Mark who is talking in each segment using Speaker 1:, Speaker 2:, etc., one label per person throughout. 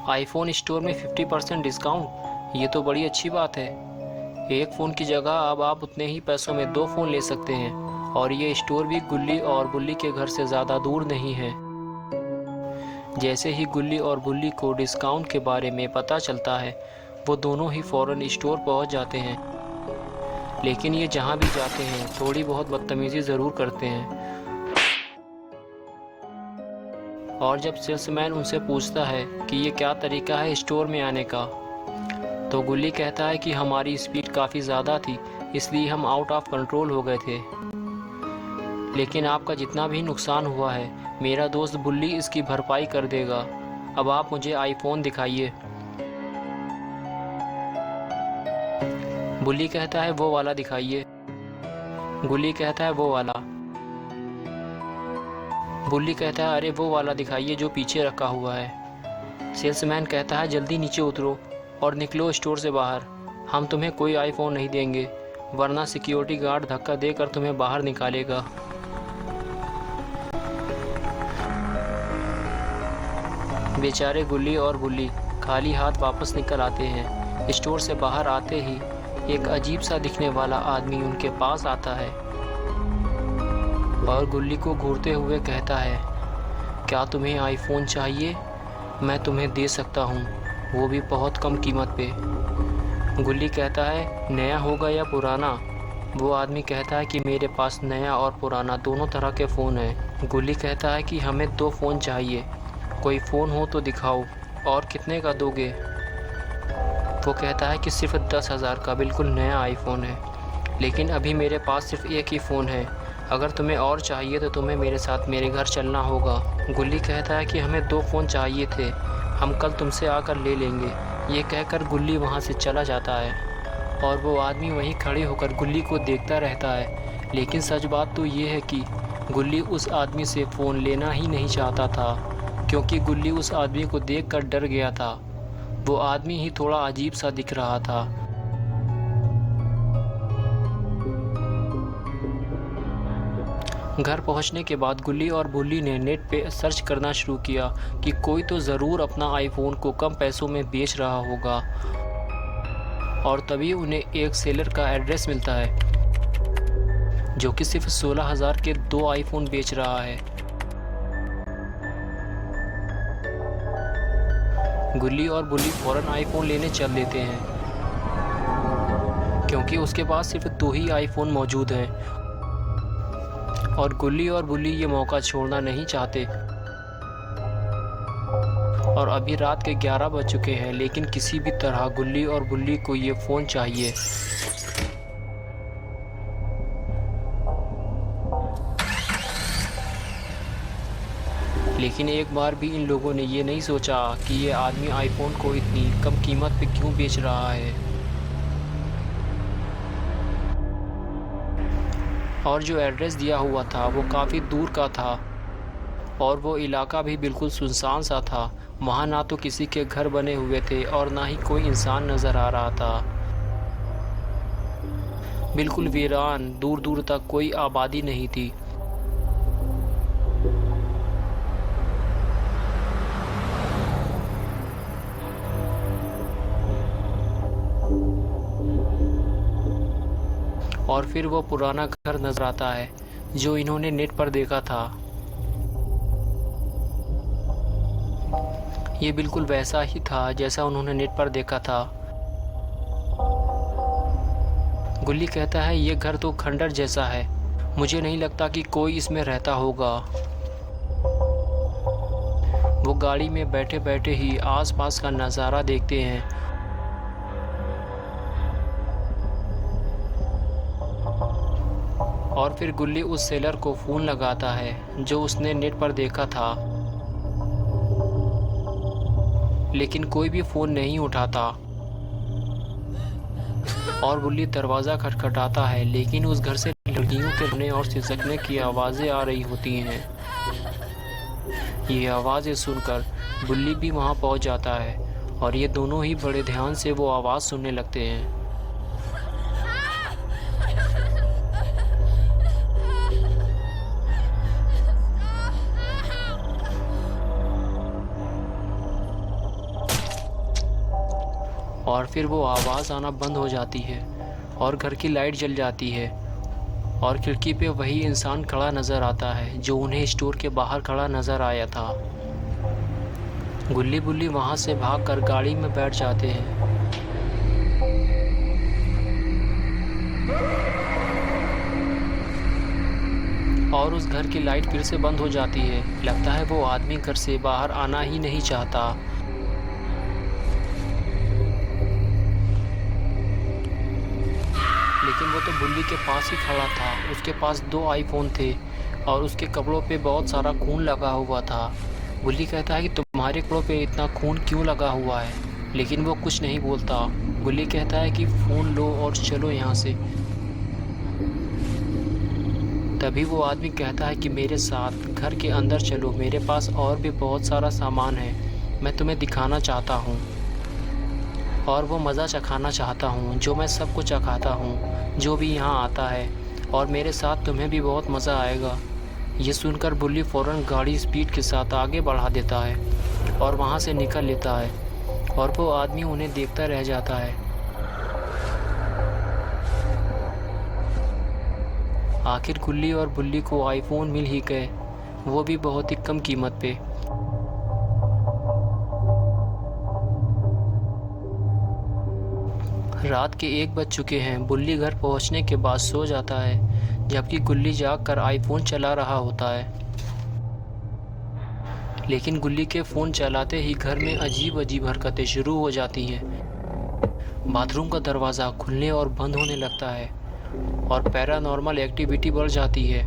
Speaker 1: IPhone store में 50% discount, ये तो बड़ी अच्छी बात है। एक फ़ोन की जगह अब आप उतने ही पैसों में 2 फ़ोन ले सकते हैं और ये स्टोर भी गुल्ली और बुल्ली के घर से ज़्यादा दूर नहीं है। जैसे ही गुल्ली और बुल्ली को डिस्काउंट के बारे में पता चलता है, वो दोनों ही फ़ौरन स्टोर पहुंच जाते हैं। लेकिन ये जहां भी जाते हैं थोड़ी बहुत बदतमीज़ी ज़रूर करते हैं। और जब सेल्समैन उनसे पूछता है कि ये क्या तरीका है स्टोर में आने का, तो गुल्ली कहता है कि हमारी स्पीड काफ़ी ज़्यादा थी, इसलिए हम आउट ऑफ कंट्रोल हो गए थे। लेकिन आपका जितना भी नुकसान हुआ है, मेरा दोस्त बुल्ली इसकी भरपाई कर देगा। अब आप मुझे आईफोन दिखाइए। बुल्ली कहता है वो वाला दिखाइए। गुल्ली कहता है वो वाला। बुल्ली कहता है अरे वो वाला दिखाइए जो पीछे रखा हुआ है। सेल्समैन कहता है जल्दी नीचे उतरो और निकलो स्टोर से बाहर। हम तुम्हें कोई आईफोन नहीं देंगे, वरना सिक्योरिटी गार्ड धक्का देकर तुम्हें बाहर निकालेगा। बेचारे गुल्ली और बुल्ली खाली हाथ वापस निकल आते हैं। स्टोर से बाहर आते ही एक अजीब सा दिखने वाला आदमी उनके पास आता है और गुल्ली को घूरते हुए कहता है, क्या तुम्हें आईफोन चाहिए? मैं तुम्हें दे सकता हूँ, वो भी बहुत कम कीमत पे। गुल्ली कहता है नया होगा या पुराना? वो आदमी कहता है कि मेरे पास नया और पुराना दोनों तरह के फ़ोन हैं। गुल्ली कहता है कि हमें 2 फ़ोन चाहिए, कोई फ़ोन हो तो दिखाओ। और कितने का दोगे? वो कहता है कि सिर्फ 10,000 का बिल्कुल नया आईफोन है, लेकिन अभी मेरे पास सिर्फ एक ही फ़ोन है। अगर तुम्हें और चाहिए तो तुम्हें मेरे साथ मेरे घर चलना होगा। गुल्ली कहता है कि हमें 2 फ़ोन चाहिए थे, हम कल तुमसे आकर ले लेंगे। ये कहकर गुल्ली वहाँ से चला जाता है और वो आदमी वहीं खड़े होकर गुल्ली को देखता रहता है। लेकिन सच बात तो ये है कि गुल्ली उस आदमी से फ़ोन लेना ही नहीं चाहता था, क्योंकि गुल्ली उस आदमी को देखकर डर गया था। वो आदमी ही थोड़ा अजीब सा दिख रहा था। घर पहुंचने के बाद गुल्ली और बुल्ली ने नेट पे सर्च करना शुरू किया कि कोई तो ज़रूर अपना आईफोन को कम पैसों में बेच रहा होगा। और तभी उन्हें एक सेलर का एड्रेस मिलता है जो कि सिर्फ 16,000 के 2 आईफोन बेच रहा है। गुल्ली और बुल्ली फ़ौरन आईफोन लेने चल देते हैं, क्योंकि उसके पास सिर्फ 2 ही आईफोन मौजूद हैं और गुल्ली और बुल्ली ये मौका छोड़ना नहीं चाहते। और अभी रात के 11 बज चुके हैं, लेकिन किसी भी तरह गुल्ली और बुल्ली को ये फ़ोन चाहिए। लेकिन एक बार भी इन लोगों ने ये नहीं सोचा कि ये आदमी आईफोन को इतनी कम कीमत पे क्यों बेच रहा है। और जो एड्रेस दिया हुआ था वो काफ़ी दूर का था और वो इलाका भी बिल्कुल सुनसान सा था। वहाँ ना तो किसी के घर बने हुए थे और ना ही कोई इंसान नज़र आ रहा था। बिल्कुल वीरान, दूर दूर तक कोई आबादी नहीं थी। और फिर वो पुराना घर नजर आता है जो इन्होंने नेट पर देखा था। ये बिल्कुल वैसा ही था जैसा उन्होंने नेट पर देखा था। गुल्ली कहता है ये घर तो खंडर जैसा है, मुझे नहीं लगता कि कोई इसमें रहता होगा। वो गाड़ी में बैठे बैठे ही आसपास का नज़ारा देखते हैं। और फिर गुल्ली उस सेलर को फ़ोन लगाता है जो उसने नेट पर देखा था, लेकिन कोई भी फ़ोन नहीं उठाता। और गुल्ली दरवाज़ा खटखटाता है, लेकिन उस घर से लड़कियों के रोने और सिसकने की आवाज़ें आ रही होती हैं। ये आवाज़ें सुनकर गुल्ली भी वहाँ पहुँच जाता है और ये दोनों ही बड़े ध्यान से वो आवाज़ सुनने लगते हैं। और फिर वो आवाज़ आना बंद हो जाती है और घर की लाइट जल जाती है और खिड़की पे वही इंसान खड़ा नज़र आता है जो उन्हें स्टोर के बाहर खड़ा नज़र आया था। गुल्ली बुल्ली वहाँ से भागकर गाड़ी में बैठ जाते हैं। और उस घर की लाइट फिर से बंद हो जाती है। लगता है वो आदमी घर से बाहर आना ही नहीं चाहता। लेकिन वो तो बुल्ली के पास ही खड़ा था। उसके पास 2 आईफोन थे और उसके कपड़ों पे बहुत सारा खून लगा हुआ था। बुल्ली कहता है कि तुम्हारे कपड़ों पे इतना खून क्यों लगा हुआ है, लेकिन वो कुछ नहीं बोलता। बुल्ली कहता है कि फ़ोन लो और चलो यहाँ से। तभी वो आदमी कहता है कि मेरे साथ घर के अंदर चलो, मेरे पास और भी बहुत सारा सामान है, मैं तुम्हें दिखाना चाहता हूँ और वो मज़ा चखाना चाहता हूँ जो मैं सबको चखाता हूँ जो भी यहाँ आता है, और मेरे साथ तुम्हें भी बहुत मज़ा आएगा। ये सुनकर बुल्ली फ़ौरन गाड़ी स्पीड के साथ आगे बढ़ा देता है और वहाँ से निकल लेता है और वो आदमी उन्हें देखता रह जाता है। आखिर गुल्ली और बुल्ली को आईफोन मिल ही गए, वो भी बहुत ही कम कीमत पे। रात के 1 बज चुके हैं। बुल्ली घर पहुंचने के बाद सो जाता है, जबकि गुल्ली जागकर आईफोन चला रहा होता है। लेकिन गुल्ली के फ़ोन चलाते ही घर में अजीब अजीब हरकतें शुरू हो जाती हैं। बाथरूम का दरवाज़ा खुलने और बंद होने लगता है और पैरानॉर्मल एक्टिविटी बढ़ जाती है।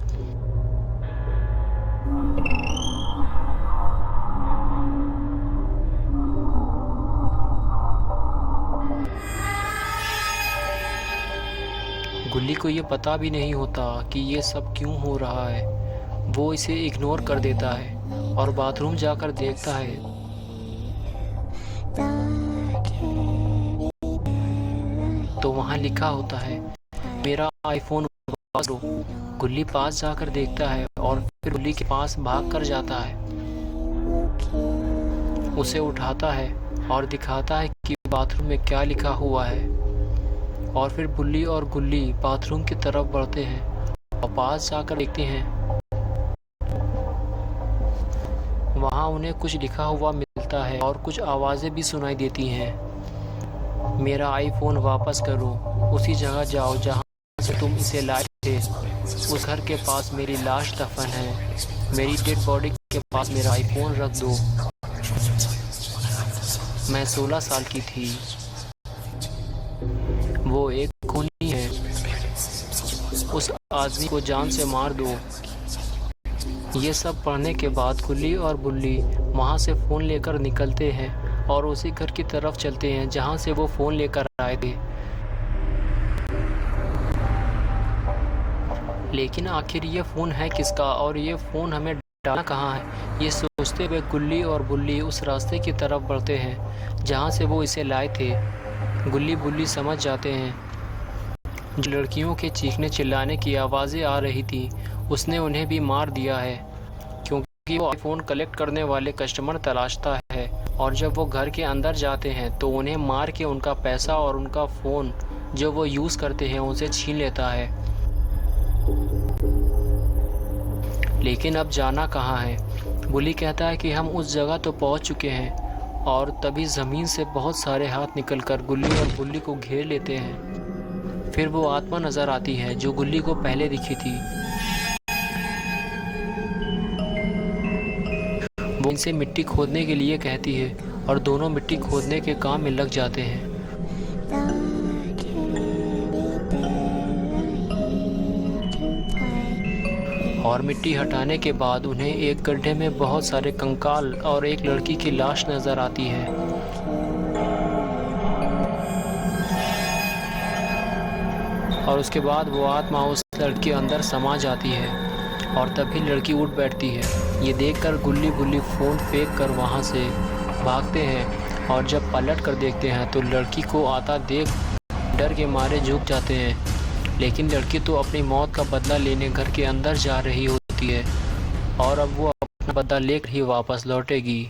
Speaker 1: गुल्ली को ये पता भी नहीं होता कि ये सब क्यों हो रहा है। वो इसे इग्नोर कर देता है और बाथरूम जाकर देखता है तो वहाँ लिखा होता है, मेरा आईफोन वापस लो। गुल्ली पास जाकर देखता है और फिर गुल्ली के पास भाग कर जाता है, उसे उठाता है और दिखाता है कि बाथरूम में क्या लिखा हुआ है। और फिर बुल्ली और गुल्ली बाथरूम की तरफ बढ़ते हैं और पास जाकर देखते हैं, वहाँ उन्हें कुछ लिखा हुआ मिलता है और कुछ आवाज़ें भी सुनाई देती हैं। मेरा आईफोन वापस करो, उसी जगह जाओ जहाँ से तुम इसे लाए थे। उस घर के पास मेरी लाश दफन है, मेरी डेड बॉडी के पास मेरा आईफोन रख दो। मैं 16 साल की थी, वो एक खूनी है, उस आदमी को जान से मार दो। ये सब पढ़ने के बाद गुल्ली और बुल्ली वहाँ से फ़ोन लेकर निकलते हैं और उसी घर की तरफ चलते हैं जहाँ से वो फ़ोन लेकर आए थे। लेकिन आखिर ये फ़ोन है किसका और ये फ़ोन हमें डालना कहाँ है, ये सोचते हुए गुल्ली और बुल्ली उस रास्ते की तरफ बढ़ते हैं जहाँ से वो इसे लाए थे। गुल्ली बुल्ली समझ जाते हैं, जो लड़कियों के चीखने चिल्लाने की आवाज़ें आ रही थी उसने उन्हें भी मार दिया है, क्योंकि वो आईफोन कलेक्ट करने वाले कस्टमर तलाशता है और जब वो घर के अंदर जाते हैं तो उन्हें मार के उनका पैसा और उनका फ़ोन जो वो यूज़ करते हैं उनसे छीन लेता है। लेकिन अब जाना कहाँ है। बुल्ली कहता है कि हम उस जगह तो पहुँच चुके हैं, और तभी ज़मीन से बहुत सारे हाथ निकलकर गुल्ली और बुल्ली को घेर लेते हैं। फिर वो आत्मा नज़र आती है जो गुल्ली को पहले दिखी थी। वो इनसे मिट्टी खोदने के लिए कहती है और दोनों मिट्टी खोदने के काम में लग जाते हैं। और मिट्टी हटाने के बाद उन्हें एक गड्ढे में बहुत सारे कंकाल और एक लड़की की लाश नज़र आती है। और उसके बाद वो आत्मा उस लड़की के अंदर समा जाती है और तभी लड़की उठ बैठती है। ये देखकर गुल्ली बुल्ली फ़ोन फेंक कर वहाँ से भागते हैं और जब पलट कर देखते हैं तो लड़की को आता देख डर के मारे झुक जाते हैं। लेकिन लड़की तो अपनी मौत का बदला लेने घर के अंदर जा रही होती है और अब वो अपना बदला लेकर ही वापस लौटेगी।